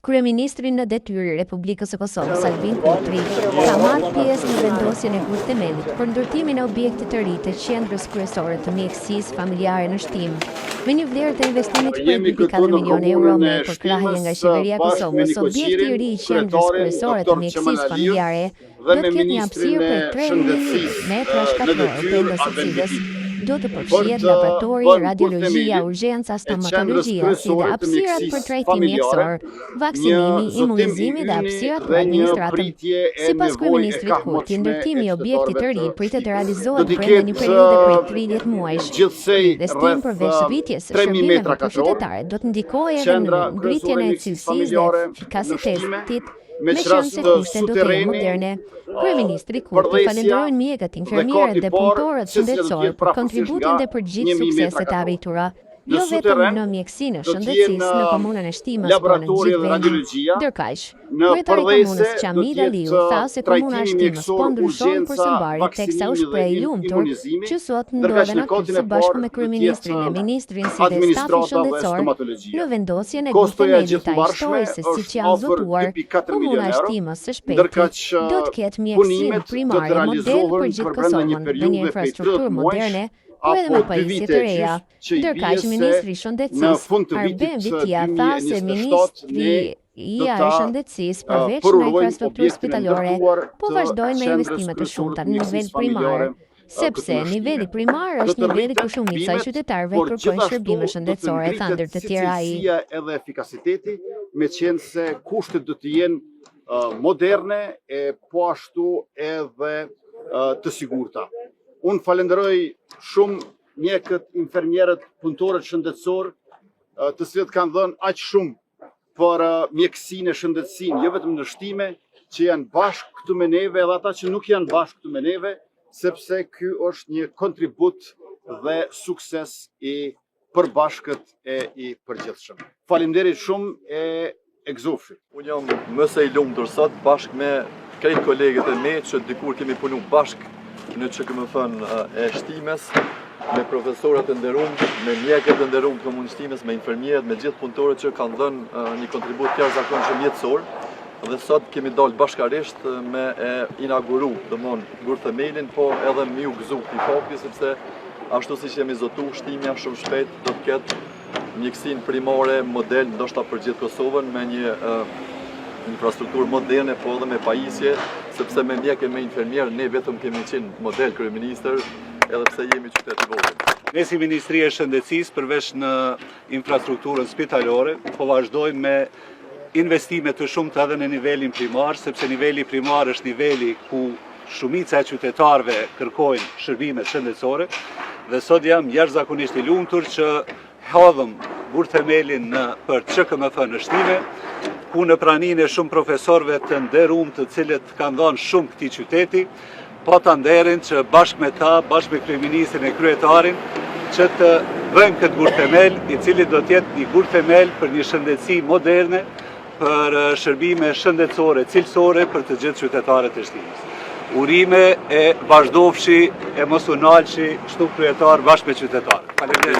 Kryeministri në detyrë Republikës së Kosovës Albin Kurti ka marrë pjesë në vendosjen e kurthemelit për ndërtimin e objektit të ri të qendrës kryesore të mjekësisë familjare në Shtim. Me një vlerë të investimit prej 4 milionë euro me përkrahje nga qeveria e Kosovës, objekti i ri i qendrës kryesore të mjekësisë familjare do të ketë një hapësirë për 3.000 metra shkatror, pendës së cilës do të përfshihet laboratori, radiologjia, urgjenca, stomatologjia, si dhe hapësirat për trajtim mjekësor, vaksinimi, imunizimi dhe hapësirat për administratën. Sipas kryeministrit Kurti, ndërtimi i objektit të ri pritet të realizohet brenda një periudhe prej 30 muajsh. Investim përveç rritjes së shërbimeve për qytetarët do të ndikojë edhe në ngritjen e cilësisë dhe efikasitetit me qënë se kushtet do të jenë moderne. Kryeministri Kurti falenderoi mjekët, infermierët dhe punëtorët shëndetësor për kontributin dhe për gjithë sukseset e arritura. Jo vetëm në mjekësinë shëndetësisë në komunën e Shtimës, por në gjithë vendin. Ndërkaq, kryetari i komunës Qamil Aliu tha se komuna e Shtimës po ndryshon për së mbari, teksa u shpreh i lumtur që sot ndodhen aty së bashku me kryeministrin e ministrin si dhe stafin shëndetësor në vendosjen e kurthemelit. Ai shtoi se siç janë zotuar, komuna e Shtimës së shpejti do të ketë mjekësinë primare model për gjithë Kosovën me një infrastrukturë moderne, po edhe me pajisje të reja. Ndërkaq, ministri i shëndetësisë Arben Vitia tha se ministri i shëndetësisë përveç në infrastrukturë spitalore po vazhdojnë me investime të shumta në nivel primar, sepse niveli primar është niveli ku shumica e qytetarëve kërkojnë shërbime shëndetësore, tha ndër të tjera ai. Edhe efikasiteti, me qenë se kushtet do të jenë moderne e po ashtu edhe të sigurta. Unë falenderoj shumë mjekët, infermierët, punëtorët shëndetësor, të cilët kanë dhënë aq shumë për mjekësinë e shëndetësinë, jo vetëm në Shtime, që janë bashkë këtu me neve, edhe ata që nuk janë bashkë këtu me neve, sepse ky është një kontribut dhe sukses i përbashkët e i përgjithshëm. Faleminderit shumë e gëzofshi. Unë jam mëse i lumtur sot bashkë me krejt kolegët e me që dikur kemi punu bashkë në që këmë thënë e Shtimes, me profesorët e nderuar, me mjekët e nderuar të komunës Shtimes, me infermierët, me gjithë punëtorët që kanë dhënë një kontribut të jashtëzakonshëm jetësor. Dhe sot kemi dalë bashkarisht me inauguru, domthonë kurthemelin, po edhe me u gëzu këtij fakti, sepse ashtu siç jemi zotu, Shtimja shumë shpejt do të ketë mjekësinë primare model ndoshta për gjithë Kosovën me një infrastrukturë moderne, po edhe me pajisje, sepse me mjekë e me infermierë ne vetëm kemi qenë model kryeministër, edhe pse jemi qytet i vogël. Ne si Ministria e Shëndetësisë përveç në infrastrukturën spitalore, po vazhdojmë me investime të shumta edhe në nivelin primar, sepse niveli primar është niveli ku shumica e qytetarëve kërkojnë shërbime shëndetësore, dhe sot jam jashtëzakonisht i lumtur që hodhëm kurthemelin për QKMF në Shtime, ku në praninë e shumë profesorëve të nderuar të cilët kanë dhënë shumë këtij qyteti, po ta nderin që bashkë me ta, bashkë me kryeministrin e kryetarin, që të bëjmë këtë kurthemel, i cili do të jetë një kurthemel për një shëndetësi moderne, për shërbime shëndetësore, cilësore për të gjithë qytetarët e Shtimës. Urime e vazhdofshi, e mos u nalshi, shtu kryetar bashkë me qytetarët. Faleminderit.